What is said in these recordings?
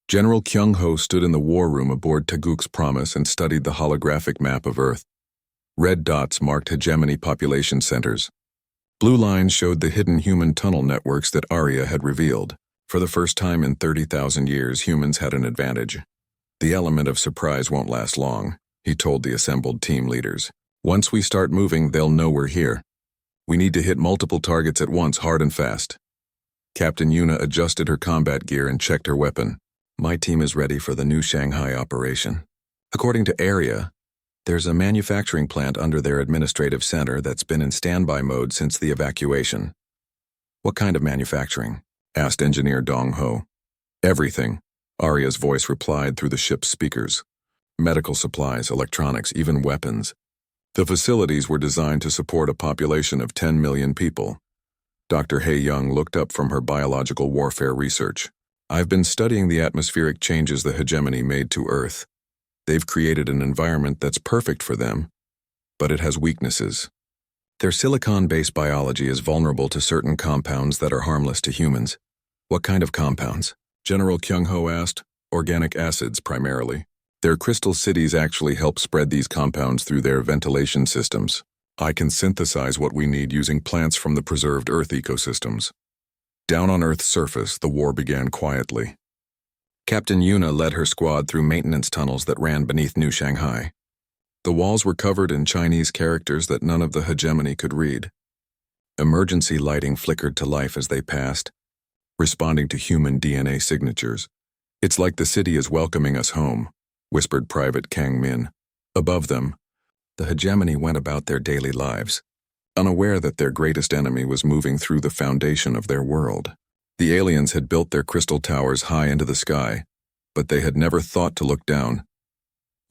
General Kyung-ho stood in the war room aboard Taguk's Promise and studied the holographic map of Earth. Red dots marked hegemony population centers. Blue lines showed the hidden human tunnel networks that Arya had revealed. For the first time in 30,000 years, humans had an advantage. The element of surprise won't last long, he told the assembled team leaders. Once we start moving, they'll know we're here. We need to hit multiple targets at once, hard and fast. Captain Yuna adjusted her combat gear and checked her weapon. My team is ready for the new Shanghai operation. According to Arya, there's a manufacturing plant under their administrative center that's been in standby mode since the evacuation. What kind of manufacturing? Asked Engineer Dong Ho. Everything, Arya's voice replied through the ship's speakers. Medical supplies, electronics, even weapons. The facilities were designed to support a population of 10 million people. Dr. Hae Young looked up from her biological warfare research. I've been studying the atmospheric changes the hegemony made to Earth. They've created an environment that's perfect for them, but it has weaknesses. Their silicon-based biology is vulnerable to certain compounds that are harmless to humans. What kind of compounds? General Kyung-ho asked. Organic acids, primarily. Their crystal cities actually help spread these compounds through their ventilation systems. I can synthesize what we need using plants from the preserved Earth ecosystems. Down on Earth's surface, the war began quietly. Captain Yuna led her squad through maintenance tunnels that ran beneath New Shanghai. The walls were covered in Chinese characters that none of the hegemony could read. Emergency lighting flickered to life as they passed, responding to human DNA signatures. It's like the city is welcoming us home, whispered Private Kang Min. Above them, the hegemony went about their daily lives, unaware that their greatest enemy was moving through the foundation of their world. The aliens had built their crystal towers high into the sky, but they had never thought to look down.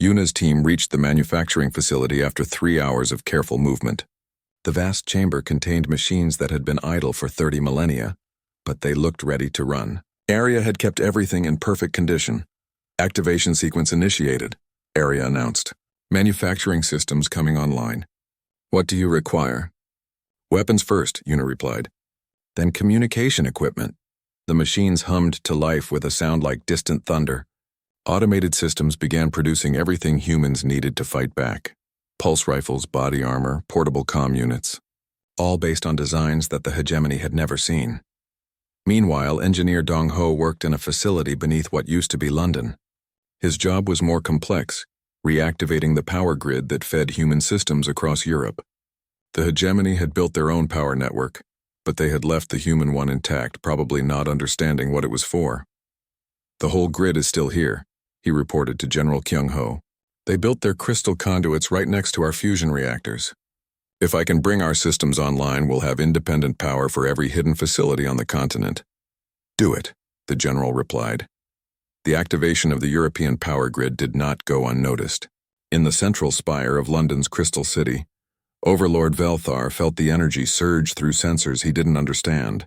Yuna's team reached the manufacturing facility after 3 hours of careful movement. The vast chamber contained machines that had been idle for 30 millennia, but they looked ready to run. Arya had kept everything in perfect condition. Activation sequence initiated, Arya announced. Manufacturing systems coming online. What do you require? Weapons first, Yuna replied. Then communication equipment. The machines hummed to life with a sound like distant thunder. Automated systems began producing everything humans needed to fight back. Pulse rifles, body armor, portable comm units. All based on designs that the hegemony had never seen. Meanwhile, Engineer Dong Ho worked in a facility beneath what used to be London. His job was more complex, reactivating the power grid that fed human systems across Europe. The hegemony had built their own power network, but they had left the human one intact, probably not understanding what it was for. The whole grid is still here, he reported to General Kyung-ho. They built their crystal conduits right next to our fusion reactors. If I can bring our systems online, we'll have independent power for every hidden facility on the continent. Do it, the general replied. The activation of the European power grid did not go unnoticed. In the central spire of London's Crystal City, Overlord Velthar felt the energy surge through sensors he didn't understand.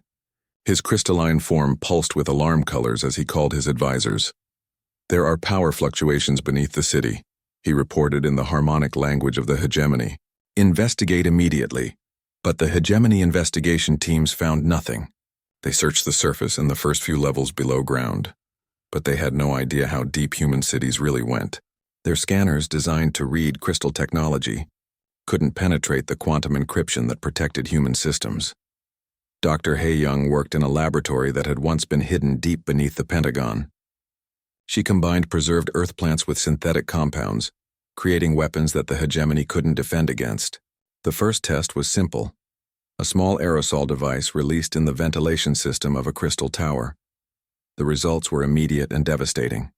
His crystalline form pulsed with alarm colors as he called his advisors. There are power fluctuations beneath the city, he reported in the harmonic language of the hegemony. Investigate immediately. But the hegemony investigation teams found nothing. They searched the surface and the first few levels below ground, but they had no idea how deep human cities really went. Their scanners, designed to read crystal technology, couldn't penetrate the quantum encryption that protected human systems. Dr. Hae Young worked in a laboratory that had once been hidden deep beneath the Pentagon. She combined preserved Earth plants with synthetic compounds, creating weapons that the hegemony couldn't defend against. The first test was simple. A small aerosol device released in the ventilation system of a crystal tower. The results were immediate and devastating.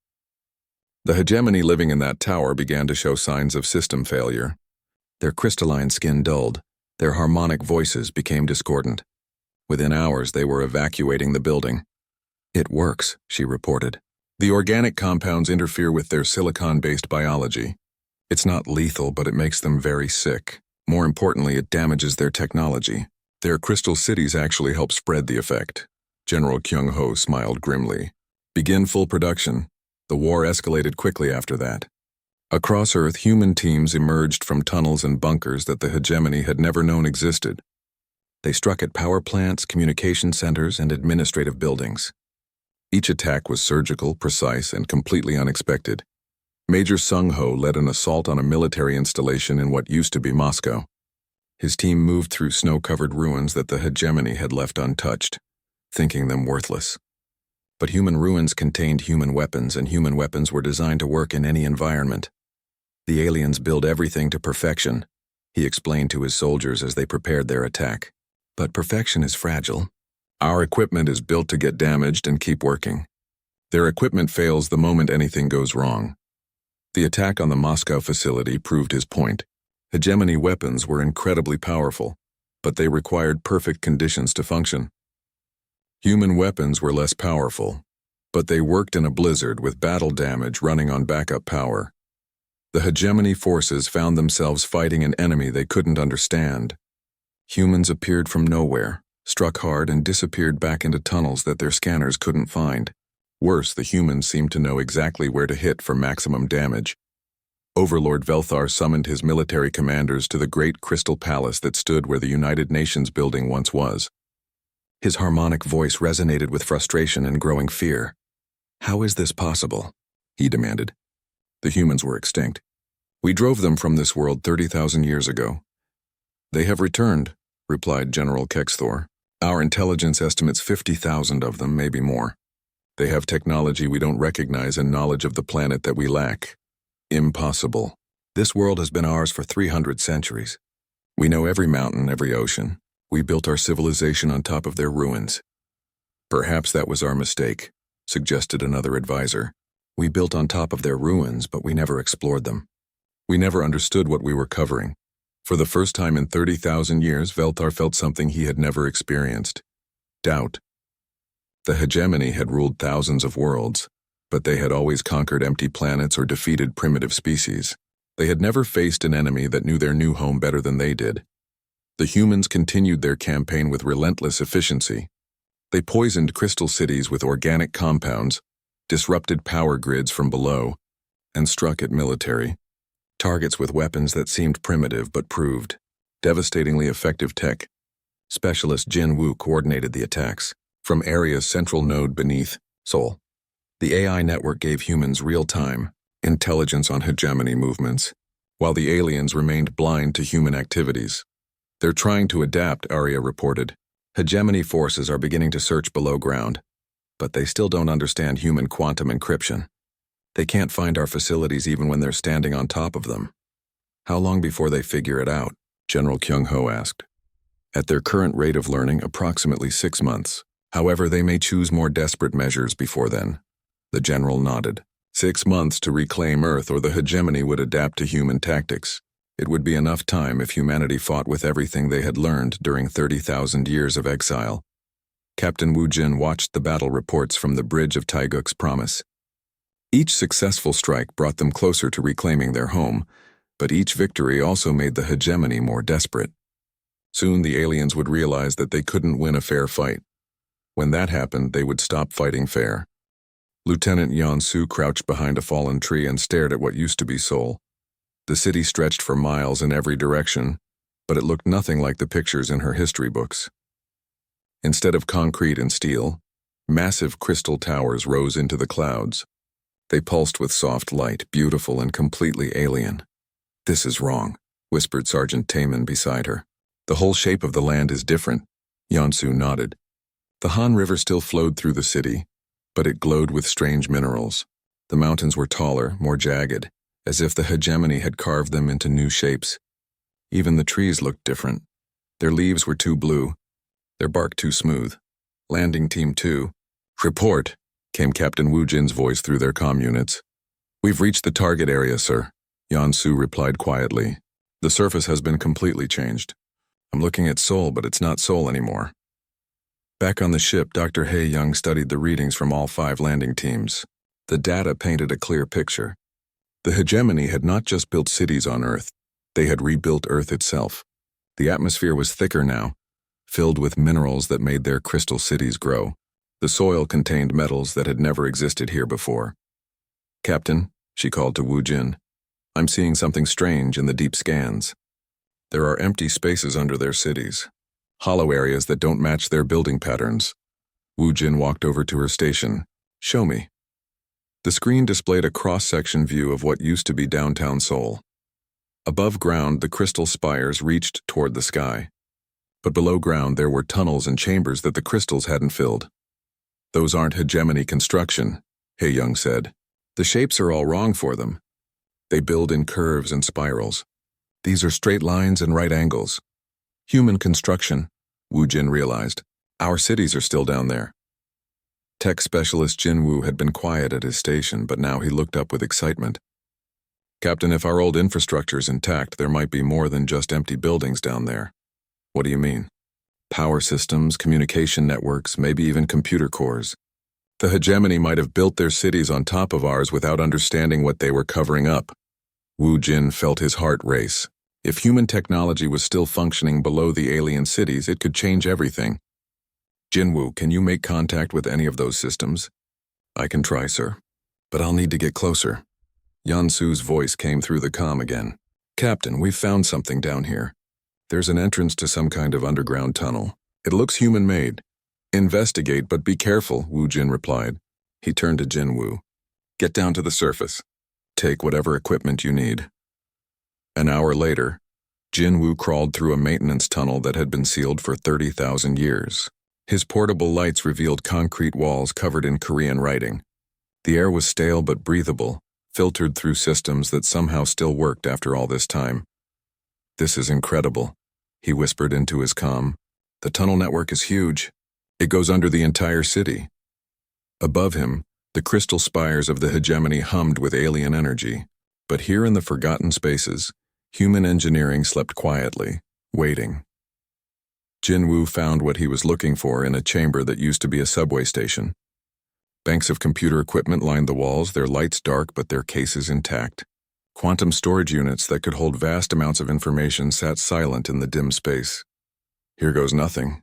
The hegemony living in that tower began to show signs of system failure. Their crystalline skin dulled. Their harmonic voices became discordant. Within hours, they were evacuating the building. It works, she reported. The organic compounds interfere with their silicon-based biology. It's not lethal, but it makes them very sick. More importantly, it damages their technology. Their crystal cities actually help spread the effect. General Kyung-ho smiled grimly. Begin full production. The war escalated quickly after that. Across Earth, human teams emerged from tunnels and bunkers that the hegemony had never known existed. They struck at power plants, communication centers, and administrative buildings. Each attack was surgical, precise, and completely unexpected. Major Sung Ho led an assault on a military installation in what used to be Moscow. His team moved through snow-covered ruins that the hegemony had left untouched, thinking them worthless. But human ruins contained human weapons, and human weapons were designed to work in any environment. The aliens build everything to perfection, he explained to his soldiers as they prepared their attack. But perfection is fragile. Our equipment is built to get damaged and keep working. Their equipment fails the moment anything goes wrong. The attack on the Moscow facility proved his point. Hegemony weapons were incredibly powerful, but they required perfect conditions to function. Human weapons were less powerful, but they worked in a blizzard with battle damage running on backup power. The hegemony forces found themselves fighting an enemy they couldn't understand. Humans appeared from nowhere, struck hard, and disappeared back into tunnels that their scanners couldn't find. Worse, the humans seemed to know exactly where to hit for maximum damage. Overlord Velthar summoned his military commanders to the great crystal palace that stood where the United Nations building once was. His harmonic voice resonated with frustration and growing fear. "How is this possible?" he demanded. "The humans were extinct. We drove them from this world 30,000 years ago." "They have returned," replied General Kexthor. "Our intelligence estimates 50,000 of them, maybe more. They have technology we don't recognize and knowledge of the planet that we lack. Impossible. This world has been ours for 300 centuries. We know every mountain, every ocean. We built our civilization on top of their ruins." "Perhaps that was our mistake," suggested another advisor. "We built on top of their ruins, but we never explored them. We never understood what we were covering." For the first time in 30,000 years, Velthar felt something he had never experienced: doubt. The hegemony had ruled thousands of worlds, but they had always conquered empty planets or defeated primitive species. They had never faced an enemy that knew their new home better than they did. The humans continued their campaign with relentless efficiency. They poisoned crystal cities with organic compounds, disrupted power grids from below, and struck at military targets with weapons that seemed primitive but proved devastatingly effective tech. Specialist Jin Wu coordinated the attacks from Area's central node beneath Seoul. The AI network gave humans real-time intelligence on hegemony movements, while the aliens remained blind to human activities. "They're trying to adapt," Aria reported. "Hegemony forces are beginning to search below ground, but they still don't understand human quantum encryption. They can't find our facilities even when they're standing on top of them." "How long before they figure it out?" General Kyung Ho asked. "At their current rate of learning, approximately 6 months. However, they may choose more desperate measures before then." The general nodded. 6 months to reclaim Earth, or the hegemony would adapt to human tactics. It would be enough time if humanity fought with everything they had learned during 30,000 years of exile. Captain Wu Jin watched the battle reports from the bridge of Taeguk's promise. Each successful strike brought them closer to reclaiming their home, but each victory also made the hegemony more desperate. Soon the aliens would realize that they couldn't win a fair fight. When that happened, they would stop fighting fair. Lieutenant Yansu crouched behind a fallen tree and stared at what used to be Seoul. The city stretched for miles in every direction, but it looked nothing like the pictures in her history books. Instead of concrete and steel, massive crystal towers rose into the clouds. They pulsed with soft light, beautiful and completely alien. "This is wrong," whispered Sergeant Taman beside her. "The whole shape of the land is different." Yansu nodded. The Han River still flowed through the city, but it glowed with strange minerals. The mountains were taller, more jagged, as if the hegemony had carved them into new shapes. Even the trees looked different. Their leaves were too blue, their bark too smooth. "Landing Team 2. Report," came Captain Wu Jin's voice through their comm units. "We've reached the target area, sir," Yansu replied quietly. "The surface has been completely changed. I'm looking at Seoul, but it's not Seoul anymore." Back on the ship, Dr. Hae Young studied the readings from all 5 landing teams. The data painted a clear picture. The hegemony had not just built cities on Earth, they had rebuilt Earth itself. The atmosphere was thicker now, filled with minerals that made their crystal cities grow. The soil contained metals that had never existed here before. "Captain," she called to Wu Jin, "I'm seeing something strange in the deep scans. There are empty spaces under their cities, hollow areas that don't match their building patterns." Wu Jin walked over to her station, Show me. The screen displayed a cross-section view of what used to be downtown Seoul. Above ground, the crystal spires reached toward the sky. But below ground, there were tunnels and chambers that the crystals hadn't filled. Those aren't hegemony construction, Hae-young said. The shapes are all wrong for them. They build in curves and spirals. These are straight lines and right angles. Human construction, Woo Jin realized. Our cities are still down there. Tech specialist Jin Woo had been quiet at his station, but now he looked up with excitement. Captain, if our old infrastructure's intact, there might be more than just empty buildings down there. What do you mean? Power systems, communication networks, maybe even computer cores. The hegemony might have built their cities on top of ours without understanding what they were covering up. Woo Jin felt his heart race. If human technology was still functioning below the alien cities, it could change everything. Jinwoo, can you make contact with any of those systems? I can try, sir. But I'll need to get closer. Yansu's voice came through the comm again. Captain, we've found something down here. There's an entrance to some kind of underground tunnel. It looks human-made. Investigate, but be careful, Woo Jin replied. He turned to Jinwoo. Get down to the surface. Take whatever equipment you need. An hour later, Jinwoo crawled through a maintenance tunnel that had been sealed for 30,000 years. His portable lights revealed concrete walls covered in Korean writing. The air was stale but breathable, filtered through systems that somehow still worked after all this time. This is incredible, he whispered into his comm. The tunnel network is huge. It goes under the entire city. Above him, the crystal spires of the hegemony hummed with alien energy. But here in the forgotten spaces, human engineering slept quietly, waiting. Jinwoo found what he was looking for in a chamber that used to be a subway station. Banks of computer equipment lined the walls, their lights dark but their cases intact. Quantum storage units that could hold vast amounts of information sat silent in the dim space. Here goes nothing,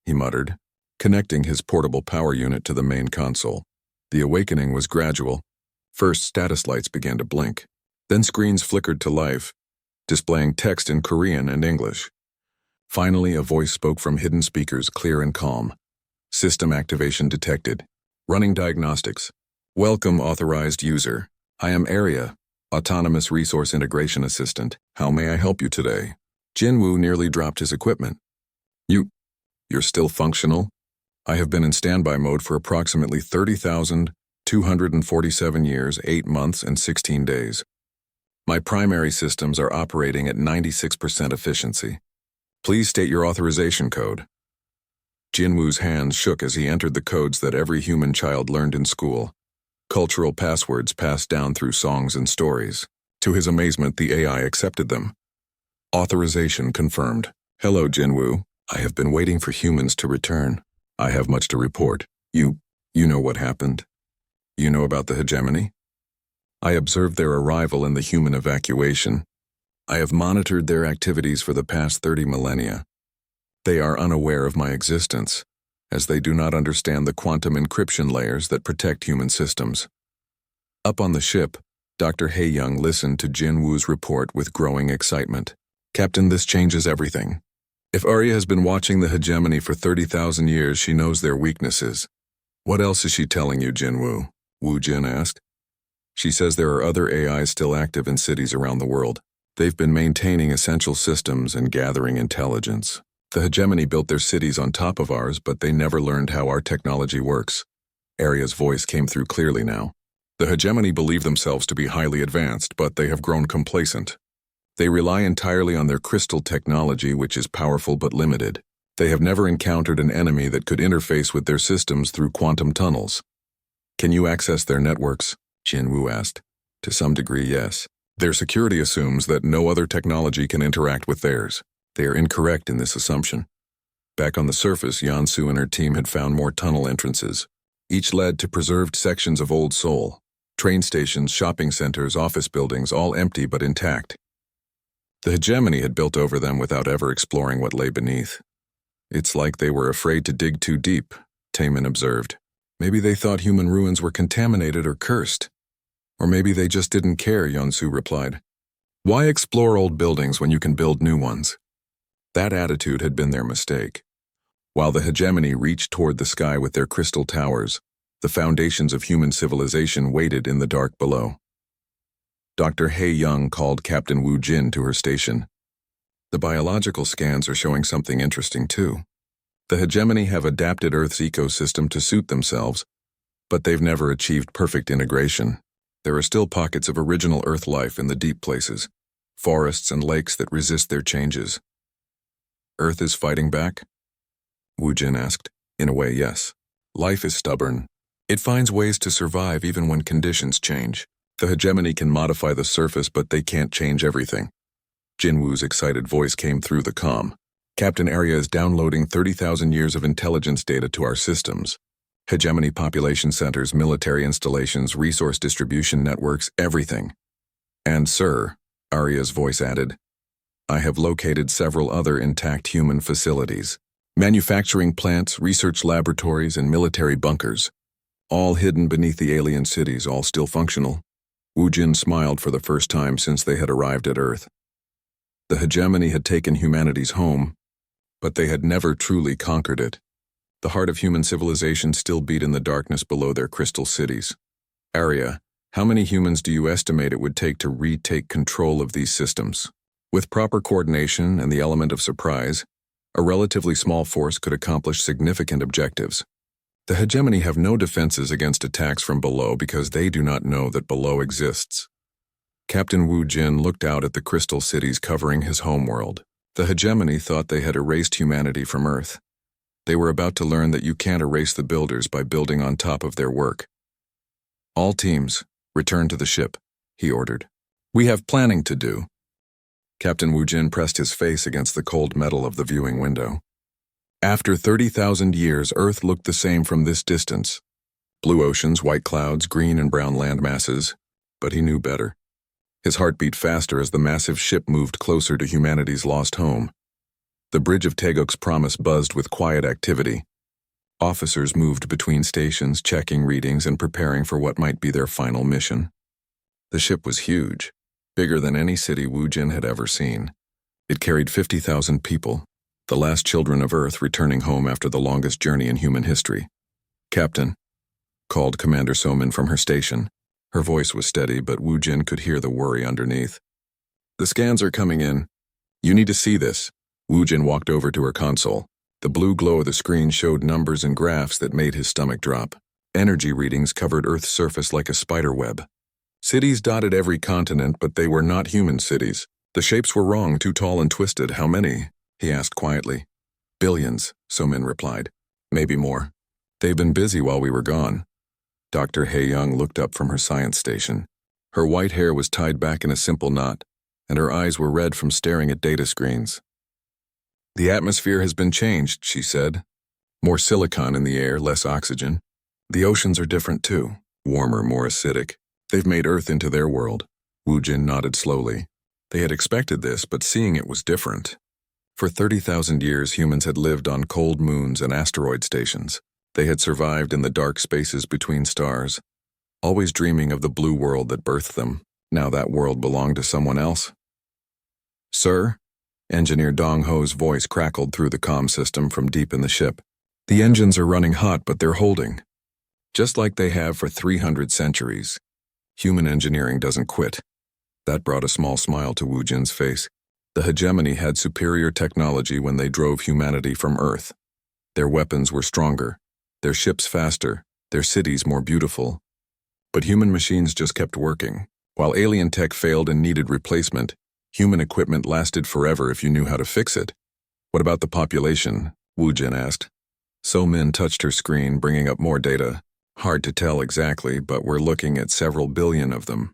he muttered, connecting his portable power unit to the main console. The awakening was gradual. First, status lights began to blink. Then screens flickered to life, displaying text in Korean and English. Finally, a voice spoke from hidden speakers, clear and calm. System activation detected. Running diagnostics. Welcome, authorized user. I am Area, Autonomous Resource Integration Assistant. How may I help you today? Jinwoo nearly dropped his equipment. You're still functional? I have been in standby mode for approximately 30,247 years, 8 months, and 16 days. My primary systems are operating at 96% efficiency. Please state your authorization code. Jinwoo's hands shook as he entered the codes that every human child learned in school. Cultural passwords passed down through songs and stories. To his amazement, the AI accepted them. Authorization confirmed. Hello, Jinwoo. I have been waiting for humans to return. I have much to report. You know what happened? You know about the hegemony? I observed their arrival and the human evacuation. I have monitored their activities for the past 30 millennia. They are unaware of my existence, as they do not understand the quantum encryption layers that protect human systems. Up on the ship, Dr. Hae-young listened to Jinwoo's report with growing excitement. Captain, this changes everything. If Arya has been watching the hegemony for 30,000 years, she knows their weaknesses. What else is she telling you, Jinwoo? Woo Jin asked. She says there are other AIs still active in cities around the world. They've been maintaining essential systems and gathering intelligence. The hegemony built their cities on top of ours, but they never learned how our technology works. Arya's voice came through clearly now. The hegemony believe themselves to be highly advanced, but they have grown complacent. They rely entirely on their crystal technology, which is powerful but limited. They have never encountered an enemy that could interface with their systems through quantum tunnels. Can you access their networks? Jinwoo asked. To some degree, yes. Their security assumes that no other technology can interact with theirs. They are incorrect in this assumption. Back on the surface, Yansu and her team had found more tunnel entrances. Each led to preserved sections of old Seoul. Train stations, shopping centers, office buildings, all empty but intact. The hegemony had built over them without ever exploring what lay beneath. It's like they were afraid to dig too deep, Taemin observed. Maybe they thought human ruins were contaminated or cursed. Or maybe they just didn't care, Yeonsu replied. Why explore old buildings when you can build new ones? That attitude had been their mistake. While the hegemony reached toward the sky with their crystal towers, The foundations of human civilization waited in the dark below. Dr. He Young called Captain Wu Jin to her station. The biological scans are showing something interesting too. The hegemony have adapted Earth's ecosystem to suit themselves, but they've never achieved perfect integration. There are still pockets of original Earth life in the deep places, forests and lakes that resist their changes. Earth is fighting back? Wu Jin asked. In a way, yes. Life is stubborn. It finds ways to survive even when conditions change. The hegemony can modify the surface, but they can't change everything. Jin Wu's excited voice came through the comm. Captain Arya is downloading 30,000 years of intelligence data to our systems. Hegemony population centers, military installations, resource distribution networks, everything. And sir, Arya's voice added, I have located several other intact human facilities. Manufacturing plants, research laboratories, and military bunkers. All hidden beneath the alien cities, all still functional. Wu Jin smiled for the first time since they had arrived at Earth. The hegemony had taken humanity's home, but they had never truly conquered it. The heart of human civilization still beat in the darkness below their crystal cities. Arya, how many humans do you estimate it would take to retake control of these systems? With proper coordination and the element of surprise, a relatively small force could accomplish significant objectives. The hegemony have no defenses against attacks from below because they do not know that below exists. Captain Wu Jin looked out at the crystal cities covering his homeworld. The hegemony thought they had erased humanity from Earth. They were about to learn that you can't erase the builders by building on top of their work. All teams, return to the ship, he ordered. We have planning to do. Captain Wu Jin pressed his face against the cold metal of the viewing window. After 30,000 years, Earth looked the same from this distance. Blue oceans, white clouds, green and brown land masses. But he knew better. His heart beat faster as the massive ship moved closer to humanity's lost home. The bridge of Tegok's Promise buzzed with quiet activity. Officers moved between stations, checking readings and preparing for what might be their final mission. The ship was huge, bigger than any city Wu Jin had ever seen. It carried 50,000 people, the last children of Earth returning home after the longest journey in human history. Captain, called Commander Somin from her station. Her voice was steady, but Wu Jin could hear the worry underneath. The scans are coming in. You need to see this. Wu Jin walked over to her console. The blue glow of the screen showed numbers and graphs that made his stomach drop. Energy readings covered Earth's surface like a spider web. Cities dotted every continent, but they were not human cities. The shapes were wrong, too tall and twisted. How many? He asked quietly. Billions, Somin replied. Maybe more. They've been busy while we were gone. Dr. He Young looked up from her science station. Her white hair was tied back in a simple knot, and her eyes were red from staring at data screens. The atmosphere has been changed, she said. More silicon in the air, less oxygen. The oceans are different too, warmer, more acidic. They've made Earth into their world. Wu Jin nodded slowly. They had expected this, but seeing it was different. For 30,000 years, humans had lived on cold moons and asteroid stations. They had survived in the dark spaces between stars, always dreaming of the blue world that birthed them. Now that world belonged to someone else. Sir? Engineer Dong Ho's voice crackled through the comm system from deep in the ship. The engines are running hot, but they're holding. Just like they have for 300 centuries. Human engineering doesn't quit. That brought a small smile to Wu Jin's face. The hegemony had superior technology when they drove humanity from Earth. Their weapons were stronger, their ships faster, their cities more beautiful. But human machines just kept working. While alien tech failed and needed replacement, human equipment lasted forever if you knew how to fix it. What about the population? Wu Jin asked. Somin touched her screen, bringing up more data. Hard to tell exactly, but we're looking at several billion of them.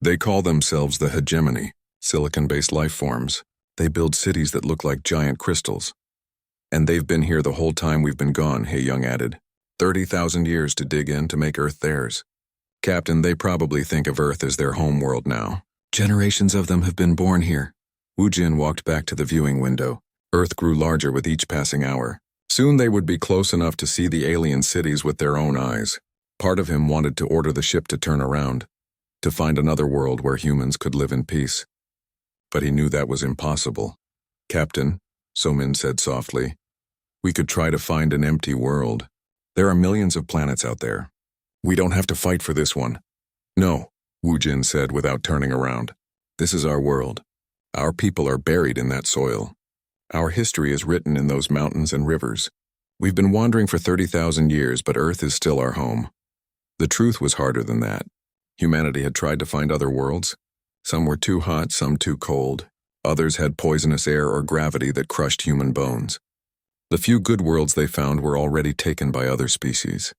They call themselves the hegemony, silicon-based life forms. They build cities that look like giant crystals. And they've been here the whole time we've been gone, He Young added. 30,000 years to dig in to make Earth theirs. Captain, they probably think of Earth as their home world now. Generations of them have been born here. Wu Jin walked back to the viewing window. Earth grew larger with each passing hour. Soon they would be close enough to see the alien cities with their own eyes. Part of him wanted to order the ship to turn around, to find another world where humans could live in peace. But he knew that was impossible. Captain, Somin said softly, we could try to find an empty world. There are millions of planets out there. We don't have to fight for this one. No, Wu Jin said without turning around. This is our world. Our people are buried in that soil. Our history is written in those mountains and rivers. We've been wandering for 30,000 years, but Earth is still our home. The truth was harder than that. Humanity had tried to find other worlds. Some were too hot, some too cold. Others had poisonous air or gravity that crushed human bones. The few good worlds they found were already taken by other species.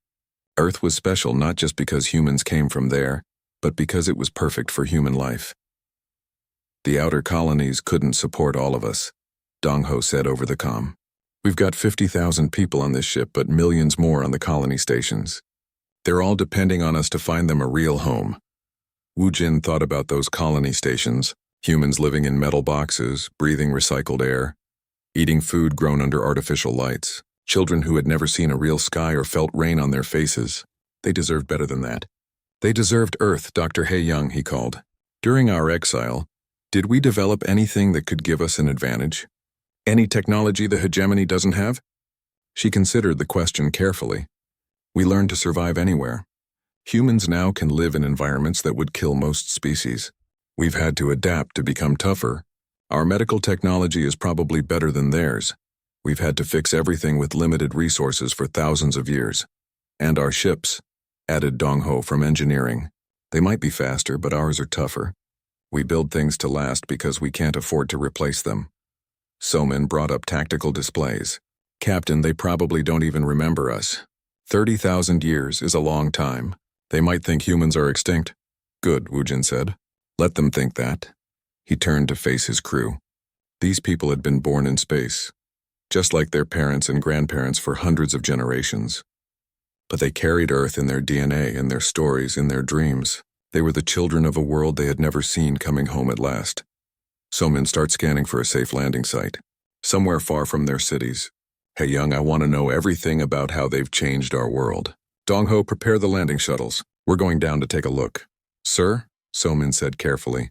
Earth was special not just because humans came from there, but because it was perfect for human life. The outer colonies couldn't support all of us, Dong Ho said over the comm. We've got 50,000 people on this ship, but millions more on the colony stations. They're all depending on us to find them a real home. Wu Jin thought about those colony stations, humans living in metal boxes, breathing recycled air, eating food grown under artificial lights, children who had never seen a real sky or felt rain on their faces. They deserved better than that. They deserved Earth, Dr. He Young, he called. During our exile, did we develop anything that could give us an advantage? Any technology the hegemony doesn't have? She considered the question carefully. We learned to survive anywhere. Humans now can live in environments that would kill most species. We've had to adapt to become tougher. Our medical technology is probably better than theirs. We've had to fix everything with limited resources for thousands of years. And our ships, added Dong Ho from engineering. They might be faster, but ours are tougher. We build things to last because we can't afford to replace them. Somin brought up tactical displays. Captain, they probably don't even remember us. 30,000 years is a long time. They might think humans are extinct. Good, Wu Jin said. Let them think that. He turned to face his crew. These people had been born in space, just like their parents and grandparents for hundreds of generations. But they carried Earth in their DNA, in their stories, in their dreams. They were the children of a world they had never seen coming home at last. Somin, start scanning for a safe landing site, somewhere far from their cities. Hey Young, I want to know everything about how they've changed our world. Dong Ho, prepare the landing shuttles. We're going down to take a look. Sir, Somin said carefully.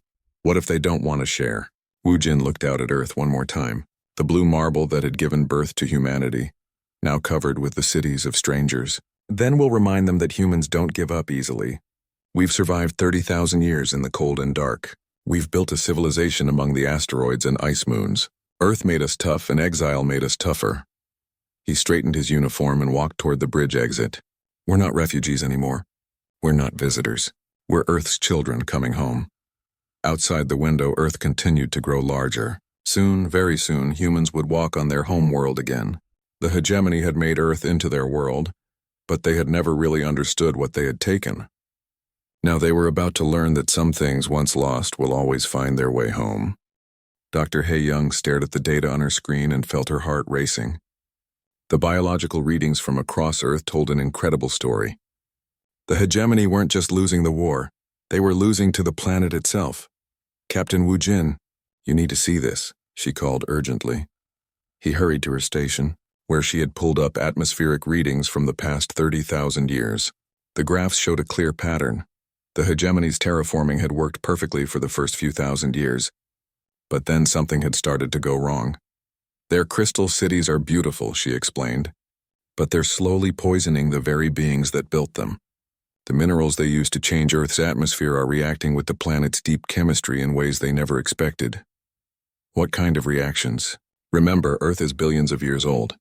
What if they don't want to share? Wu Jin looked out at Earth one more time, the blue marble that had given birth to humanity, now covered with the cities of strangers. Then we'll remind them that humans don't give up easily. We've survived 30,000 years in the cold and dark. We've built a civilization among the asteroids and ice moons. Earth made us tough and exile made us tougher. He straightened his uniform and walked toward the bridge exit. We're not refugees anymore. We're not visitors. We're Earth's children coming home. Outside the window, Earth continued to grow larger. Soon, very soon, humans would walk on their home world again. The hegemony had made Earth into their world, but they had never really understood what they had taken. Now they were about to learn that some things once lost will always find their way home. Dr. He Young stared at the data on her screen and felt her heart racing. The biological readings from across Earth told an incredible story. The hegemony weren't just losing the war, they were losing to the planet itself. Captain Wu Jin, you need to see this, she called urgently. He hurried to her station, where she had pulled up atmospheric readings from the past 30,000 years. The graphs showed a clear pattern. The hegemony's terraforming had worked perfectly for the first few thousand years. But then something had started to go wrong. Their crystal cities are beautiful, she explained, but they're slowly poisoning the very beings that built them. The minerals they use to change Earth's atmosphere are reacting with the planet's deep chemistry in ways they never expected. What kind of reactions? Remember, Earth is billions of years old.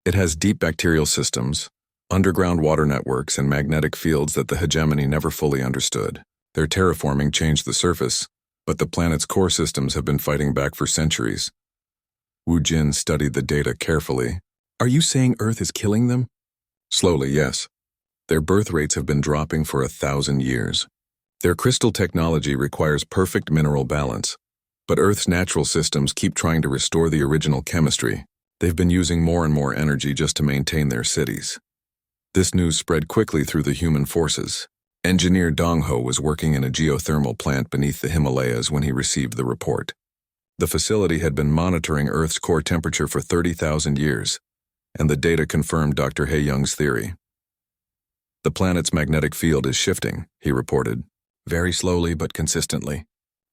It has deep bacterial systems, underground water networks, and magnetic fields that the hegemony never fully understood. Their terraforming changed the surface, but the planet's core systems have been fighting back for centuries. Wu Jin studied the data carefully. Are you saying Earth is killing them? Slowly, yes. Their birth rates have been dropping for 1,000 years. Their crystal technology requires perfect mineral balance, but Earth's natural systems keep trying to restore the original chemistry. They've been using more and more energy just to maintain their cities. This news spread quickly through the human forces. Engineer Dong Ho was working in a geothermal plant beneath the Himalayas when he received the report. The facility had been monitoring Earth's core temperature for 30,000 years, and the data confirmed Dr. He Young's theory. The planet's magnetic field is shifting, he reported, very slowly but consistently.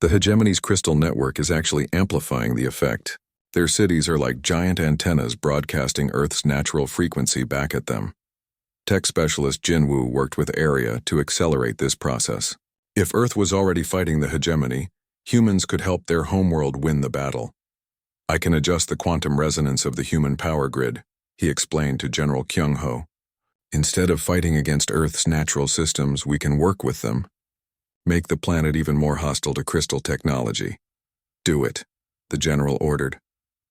The hegemony's crystal network is actually amplifying the effect. Their cities are like giant antennas broadcasting Earth's natural frequency back at them. Tech specialist Jinwoo worked with Area to accelerate this process. If Earth was already fighting the hegemony, humans could help their homeworld win the battle. I can adjust the quantum resonance of the human power grid, he explained to General Kyung-ho. Instead of fighting against Earth's natural systems, we can work with them. Make the planet even more hostile to crystal technology. Do it, the general ordered.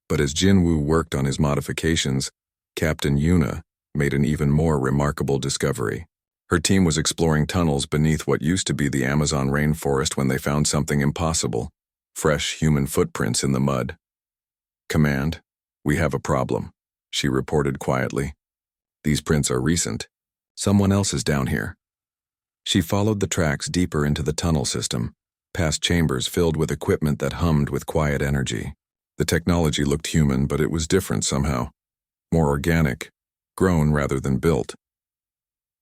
But as Jinwoo worked on his modifications, Captain Yuna made an even more remarkable discovery. Her team was exploring tunnels beneath what used to be the Amazon rainforest when they found something impossible: fresh human footprints in the mud. "Command, we have a problem," she reported quietly. "These prints are recent. Someone else is down here." She followed the tracks deeper into the tunnel system, past chambers filled with equipment that hummed with quiet energy. The technology looked human, but it was different somehow. More organic, grown rather than built.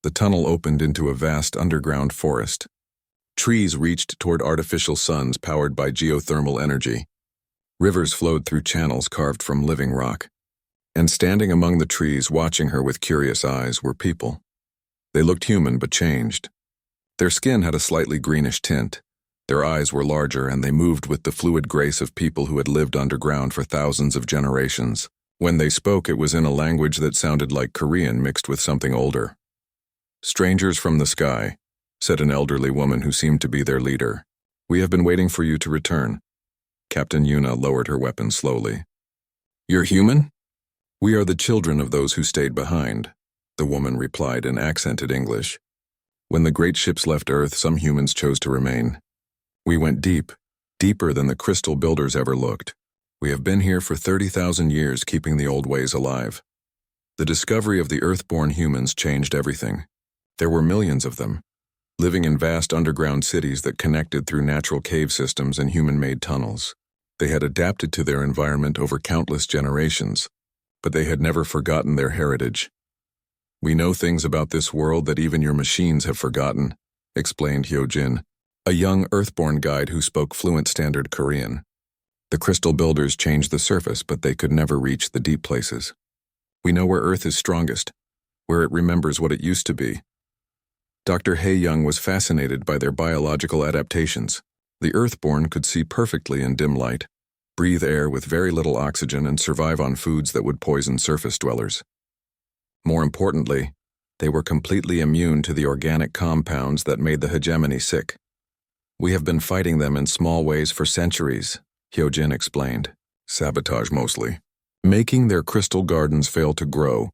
The tunnel opened into a vast underground forest. Trees reached toward artificial suns powered by geothermal energy. Rivers flowed through channels carved from living rock. And standing among the trees, watching her with curious eyes, were people. They looked human but changed. Their skin had a slightly greenish tint. Their eyes were larger, and they moved with the fluid grace of people who had lived underground for thousands of generations. When they spoke, it was in a language that sounded like Korean mixed with something older. "Strangers from the sky," said an elderly woman who seemed to be their leader. "We have been waiting for you to return." Captain Yuna lowered her weapon slowly. "You're human?" "We are the children of those who stayed behind," the woman replied in accented English. "When the great ships left Earth, some humans chose to remain. We went deep, deeper than the crystal builders ever looked. We have been here for 30,000 years, keeping the old ways alive. The discovery of the Earth-born humans changed everything. There were millions of them, living in vast underground cities that connected through natural cave systems and human-made tunnels. They had adapted to their environment over countless generations, but they had never forgotten their heritage. "We know things about this world that even your machines have forgotten," explained Hyojin, a young Earthborn guide who spoke fluent Standard Korean. "The crystal builders changed the surface, but they could never reach the deep places. We know where Earth is strongest, where it remembers what it used to be." Dr. Hae-young was fascinated by their biological adaptations. The Earthborn could see perfectly in dim light, breathe air with very little oxygen, and survive on foods that would poison surface dwellers. More importantly, they were completely immune to the organic compounds that made the hegemony sick. "We have been fighting them in small ways for centuries," Hyojin explained. "Sabotage mostly. Making their crystal gardens fail to grow,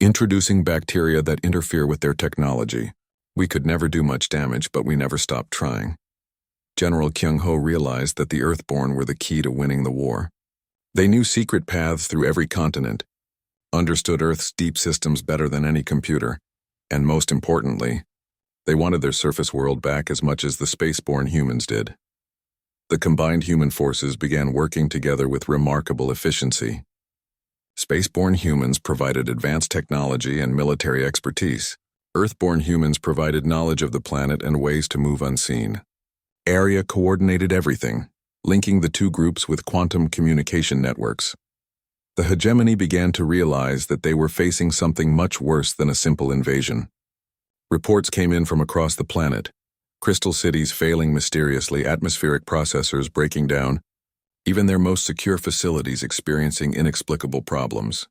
introducing bacteria that interfere with their technology. We could never do much damage, but we never stopped trying." General Kyung-ho realized that the Earthborn were the key to winning the war. They knew secret paths through every continent, understood Earth's deep systems better than any computer, and most importantly, they wanted their surface world back as much as the spaceborn humans did. The combined human forces began working together with remarkable efficiency. Spaceborn humans provided advanced technology and military expertise. Earthborn humans provided knowledge of the planet and ways to move unseen. Area coordinated everything, linking the two groups with quantum communication networks. The hegemony began to realize that they were facing something much worse than a simple invasion. Reports came in from across the planet: crystal cities failing mysteriously, atmospheric processors breaking down, even their most secure facilities experiencing inexplicable problems.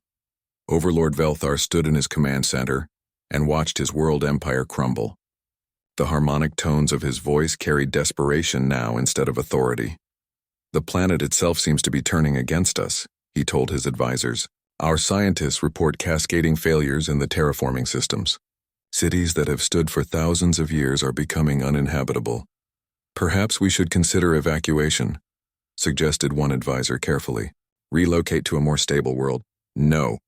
Overlord Velthar stood in his command center and watched his world empire crumble. The harmonic tones of his voice carried desperation now instead of authority. "The planet itself seems to be turning against us," he told his advisors. "Our scientists report cascading failures in the terraforming systems. Cities that have stood for thousands of years are becoming uninhabitable. Perhaps we should consider evacuation," suggested one advisor carefully. "Relocate to a more stable world." "No."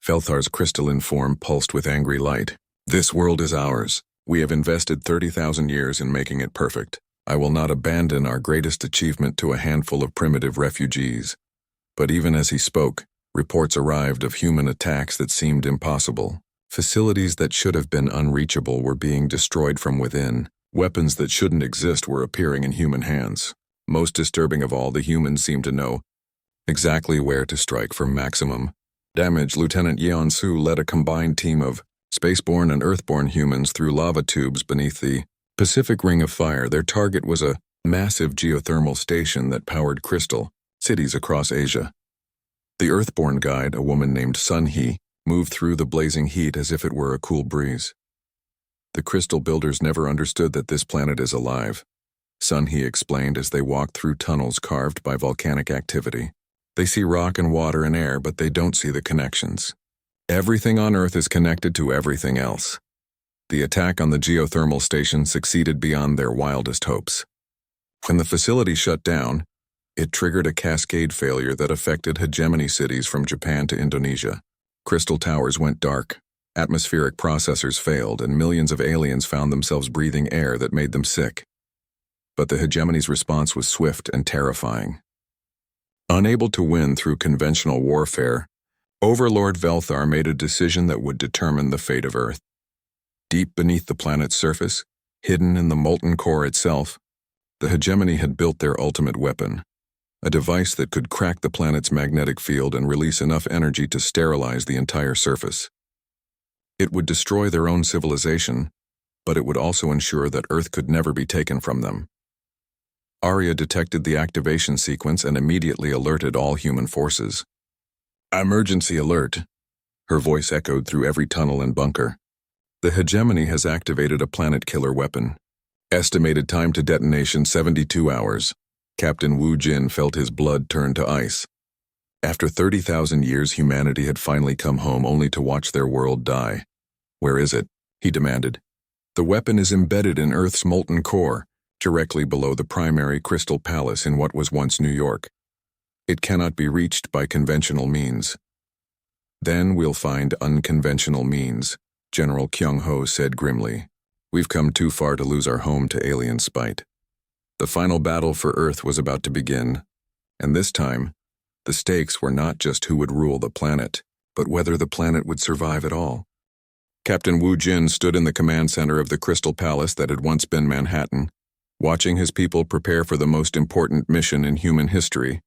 Felthar's crystalline form pulsed with angry light. "This world is ours. We have invested 30,000 years in making it perfect. I will not abandon our greatest achievement to a handful of primitive refugees." But even as he spoke, reports arrived of human attacks that seemed impossible. Facilities that should have been unreachable were being destroyed from within. Weapons that shouldn't exist were appearing in human hands. Most disturbing of all, the humans seemed to know exactly where to strike for maximum damage. Lieutenant Yeon-soo led a combined team of Spaceborne and Earthborne humans threw lava tubes beneath the Pacific Ring of Fire. Their target was a massive geothermal station that powered crystal cities across Asia. The Earthborne guide, a woman named Sun-Hee, moved through the blazing heat as if it were a cool breeze. The crystal builders never understood that this planet is alive, Sun-Hee explained as they walked through tunnels carved by volcanic activity. They see rock and water and air, but they don't see the connections. Everything on Earth is connected to everything else. The attack on the geothermal station succeeded beyond their wildest hopes. When the facility shut down, it triggered a cascade failure that affected hegemony cities from Japan to Indonesia. Crystal towers went dark, atmospheric processors failed, and millions of aliens found themselves breathing air that made them sick. But the hegemony's response was swift and terrifying. Unable to win through conventional warfare, Overlord Velthar made a decision that would determine the fate of Earth. Deep beneath the planet's surface, hidden in the molten core itself, the hegemony had built their ultimate weapon, a device that could crack the planet's magnetic field and release enough energy to sterilize the entire surface. It would destroy their own civilization, but it would also ensure that Earth could never be taken from them. Arya detected the activation sequence and immediately alerted all human forces. "Emergency alert," her voice echoed through every tunnel and bunker. "The hegemony has activated a planet-killer weapon. Estimated time to detonation 72 hours. Captain Wu Jin felt his blood turn to ice. After 30,000 years, humanity had finally come home only to watch their world die. "Where is it?" he demanded. "The weapon is embedded in Earth's molten core, directly below the primary crystal palace in what was once New York. It cannot be reached by conventional means." "Then we'll find unconventional means," General Kyung-ho said grimly. "We've come too far to lose our home to alien spite." The final battle for Earth was about to begin, and this time, the stakes were not just who would rule the planet, but whether the planet would survive at all. Captain Wu Jin stood in the command center of the Crystal Palace that had once been Manhattan, watching his people prepare for the most important mission in human history.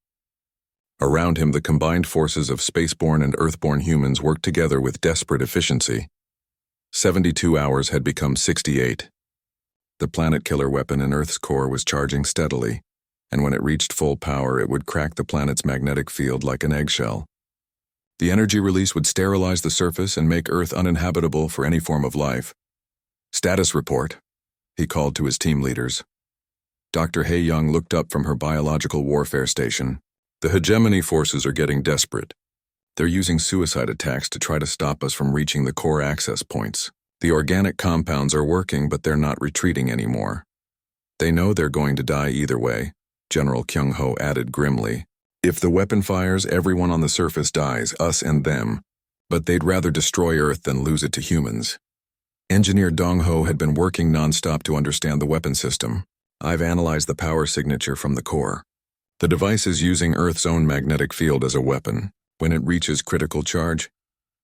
Around him, the combined forces of spaceborne and earthborne humans worked together with desperate efficiency. 72 hours had become 68. The planet-killer weapon in Earth's core was charging steadily, and when it reached full power, it would crack the planet's magnetic field like an eggshell. The energy release would sterilize the surface and make Earth uninhabitable for any form of life. "Status report," he called to his team leaders. Dr. Hae-young looked up from her biological warfare station. "The hegemony forces are getting desperate. They're using suicide attacks to try to stop us from reaching the core access points. The organic compounds are working, but they're not retreating anymore. They know they're going to die either way," General Kyung-ho added grimly. "If the weapon fires, everyone on the surface dies, us and them. But they'd rather destroy Earth than lose it to humans." Engineer Dong-ho had been working non-stop to understand the weapon system. "I've analyzed the power signature from the core. The device is using Earth's own magnetic field as a weapon. When it reaches critical charge,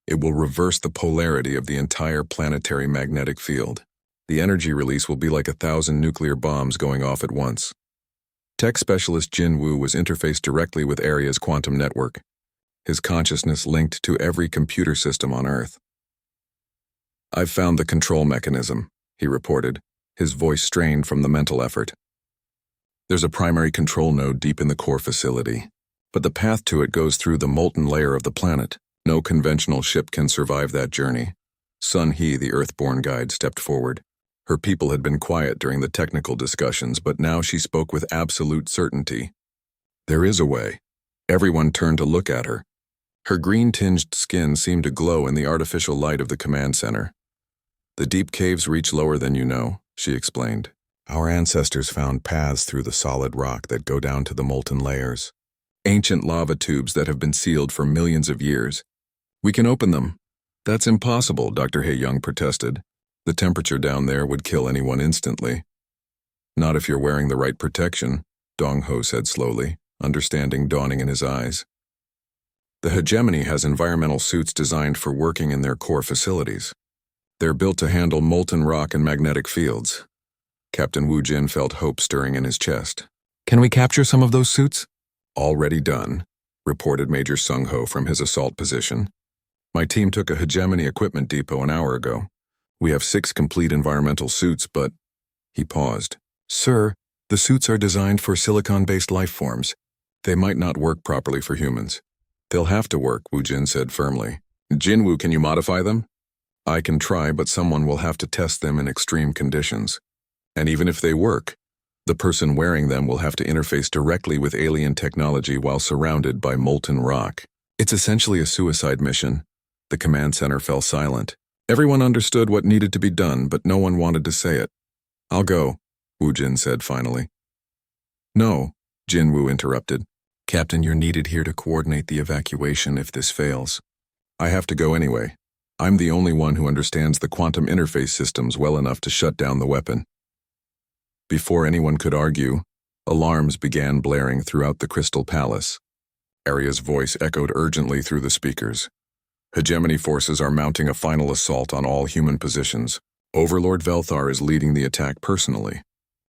it will reverse the polarity of the entire planetary magnetic field. The energy release will be like 1,000 nuclear bombs going off at once." Tech specialist Jin Woo was interfaced directly with Arya's quantum network, his consciousness linked to every computer system on Earth. "I've found the control mechanism," he reported, his voice strained from the mental effort. "There's a primary control node deep in the core facility, but the path to it goes through the molten layer of the planet. No conventional ship can survive that journey." Sun-Hee, the Earthborne guide, stepped forward. Her people had been quiet during the technical discussions, but now she spoke with absolute certainty. "There is a way." Everyone turned to look at her. Her green-tinged skin seemed to glow in the artificial light of the command center. "The deep caves reach lower than you know," she explained. "Our ancestors found paths through the solid rock that go down to the molten layers. Ancient lava tubes that have been sealed for millions of years. We can open them." "That's impossible," Dr. Hae-young protested. "The temperature down there would kill anyone instantly." "Not if you're wearing the right protection," Dong-ho said slowly, understanding dawning in his eyes. "The hegemony has environmental suits designed for working in their core facilities. They're built to handle molten rock and magnetic fields." Captain Wu Jin felt hope stirring in his chest. "Can we capture some of those suits?" "Already done," reported Major Sung-ho from his assault position. My team took a hegemony equipment depot an hour ago. We have 6 complete environmental suits, but... He paused. Sir, the suits are designed for silicon-based life forms. They might not work properly for humans. They'll have to work, Wu Jin said firmly. Jinwu, can you modify them? I can try, but someone will have to test them in extreme conditions. And even if they work, the person wearing them will have to interface directly with alien technology while surrounded by molten rock. It's essentially a suicide mission. The command center fell silent. Everyone understood what needed to be done, but no one wanted to say it. I'll go, Wu Jin said finally. No, Jinwu interrupted. Captain, you're needed here to coordinate the evacuation if this fails. I have to go anyway. I'm the only one who understands the quantum interface systems well enough to shut down the weapon. Before anyone could argue, alarms began blaring throughout the Crystal Palace. Arya's voice echoed urgently through the speakers. Hegemony forces are mounting a final assault on all human positions. Overlord Velthar is leading the attack personally.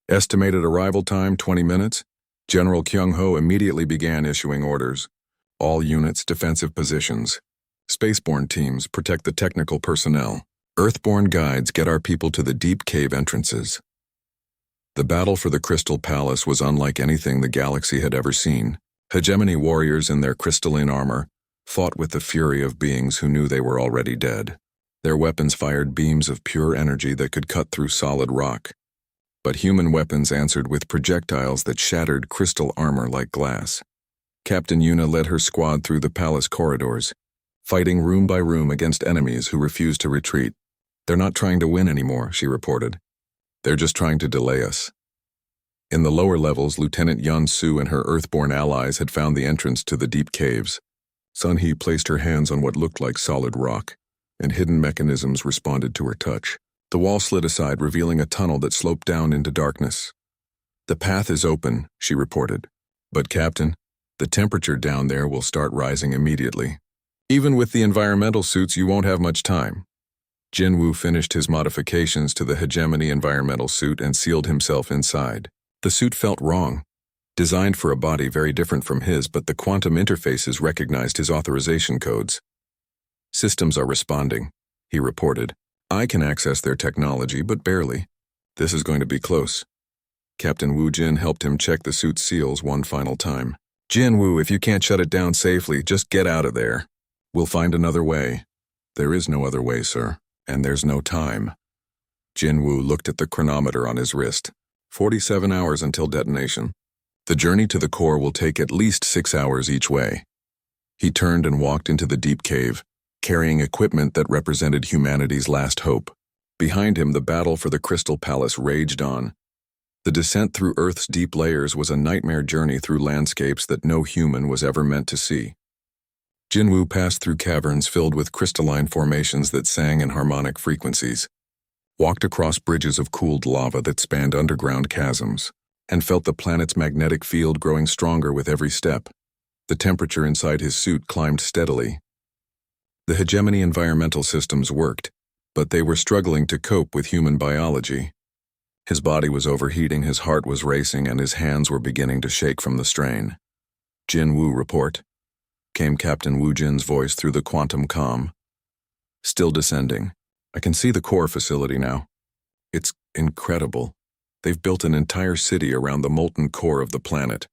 Estimated arrival time 20 minutes. General Kyung-ho immediately began issuing orders. All units, defensive positions. Spaceborne teams, protect the technical personnel. Earthborne guides, get our people to the deep cave entrances. The battle for the Crystal Palace was unlike anything the galaxy had ever seen. Hegemony warriors in their crystalline armor fought with the fury of beings who knew they were already dead. Their weapons fired beams of pure energy that could cut through solid rock. But human weapons answered with projectiles that shattered crystal armor like glass. Captain Yuna led her squad through the palace corridors, fighting room by room against enemies who refused to retreat. They're not trying to win anymore, she reported. They're just trying to delay us. In the lower levels, Lieutenant Yun Su and her Earthborne allies had found the entrance to the deep caves. Sun He placed her hands on what looked like solid rock, and hidden mechanisms responded to her touch. The wall slid aside, revealing a tunnel that sloped down into darkness. The path is open, she reported. But Captain, the temperature down there will start rising immediately. Even with the environmental suits, you won't have much time. Jinwu finished his modifications to the Hegemony environmental suit and sealed himself inside. The suit felt wrong. Designed for a body very different from his, but the quantum interfaces recognized his authorization codes. Systems are responding, he reported. I can access their technology, but barely. This is going to be close. Captain Wu Jin helped him check the suit's seals one final time. Jinwu, if you can't shut it down safely, just get out of there. We'll find another way. There is no other way, sir, and there's no time. Jinwu looked at the chronometer on his wrist. 47 hours until detonation. The journey to the core will take at least 6 hours each way. He turned and walked into the deep cave, carrying equipment that represented humanity's last hope. Behind him, the battle for the Crystal Palace raged on. The descent through Earth's deep layers was a nightmare journey through landscapes that no human was ever meant to see. Jinwu passed through caverns filled with crystalline formations that sang in harmonic frequencies, walked across bridges of cooled lava that spanned underground chasms, and felt the planet's magnetic field growing stronger with every step. The temperature inside his suit climbed steadily. The Hegemony environmental systems worked, but they were struggling to cope with human biology. His body was overheating, his heart was racing, and his hands were beginning to shake from the strain. Jinwu, report, came Captain Wu Jin's voice through the quantum comm. Still descending. I can see the core facility now. It's incredible. They've built an entire city around the molten core of the planet.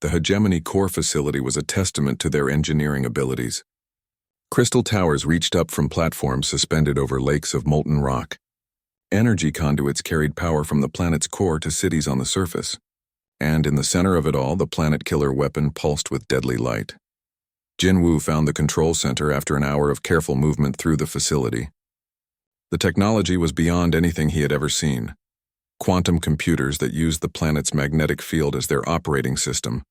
The Hegemony core facility was a testament to their engineering abilities. Crystal towers reached up from platforms suspended over lakes of molten rock. Energy conduits carried power from the planet's core to cities on the surface. And in the center of it all, the planet-killer weapon pulsed with deadly light. Jinwu found the control center after an hour of careful movement through the facility. The technology was beyond anything he had ever seen. Quantum computers that used the planet's magnetic field as their operating system.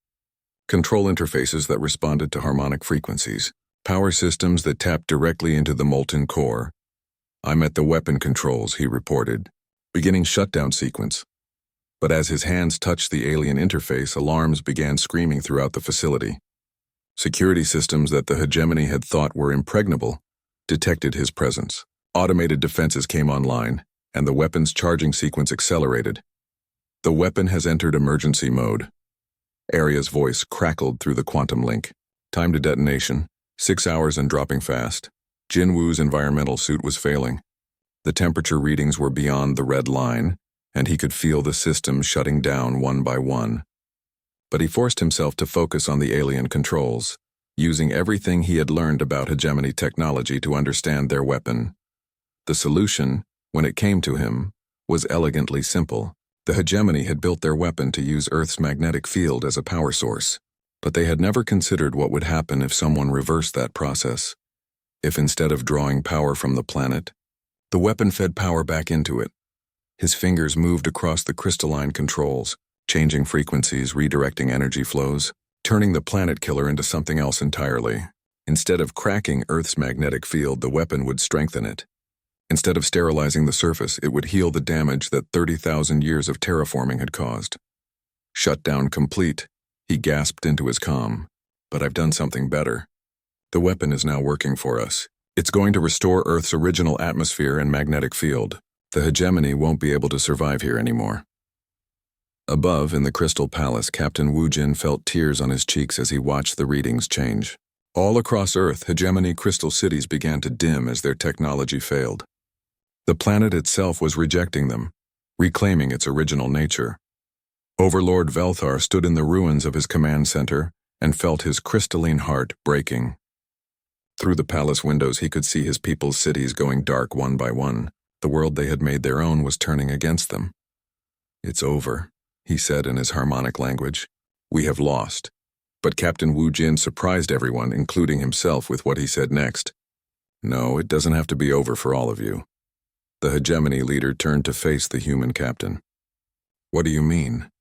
Control interfaces that responded to harmonic frequencies. Power systems that tapped directly into the molten core. I'm at the weapon controls, he reported, beginning shutdown sequence. But as his hands touched the alien interface, alarms began screaming throughout the facility. Security systems that the Hegemony had thought were impregnable detected his presence. Automated defenses came online, and the weapon's charging sequence accelerated. The weapon has entered emergency mode. Arya's voice crackled through the quantum link. Time to detonation. 6 hours and dropping fast. Jinwoo's environmental suit was failing. The temperature readings were beyond the red line, and he could feel the systems shutting down one by one. But he forced himself to focus on the alien controls, using everything he had learned about hegemony technology to understand their weapon. The solution, when it came to him, was elegantly simple. The hegemony had built their weapon to use Earth's magnetic field as a power source, but they had never considered what would happen if someone reversed that process. If instead of drawing power from the planet, the weapon fed power back into it. His fingers moved across the crystalline controls, changing frequencies, redirecting energy flows, turning the planet killer into something else entirely. Instead of cracking Earth's magnetic field, the weapon would strengthen it. Instead of sterilizing the surface, it would heal the damage that 30,000 years of terraforming had caused. Shutdown complete, he gasped into his calm. But I've done something better. The weapon is now working for us. It's going to restore Earth's original atmosphere and magnetic field. The hegemony won't be able to survive here anymore. Above, in the Crystal Palace, Captain Wu Jin felt tears on his cheeks as he watched the readings change. All across Earth, hegemony crystal cities began to dim as their technology failed. The planet itself was rejecting them, reclaiming its original nature. Overlord Velthar stood in the ruins of his command center and felt his crystalline heart breaking. Through the palace windows, he could see his people's cities going dark one by one. The world they had made their own was turning against them. "It's over," he said in his harmonic language. "We have lost." But Captain Wu Jin surprised everyone, including himself, with what he said next. "No, it doesn't have to be over for all of you." The hegemony leader turned to face the human captain. "What do you mean?"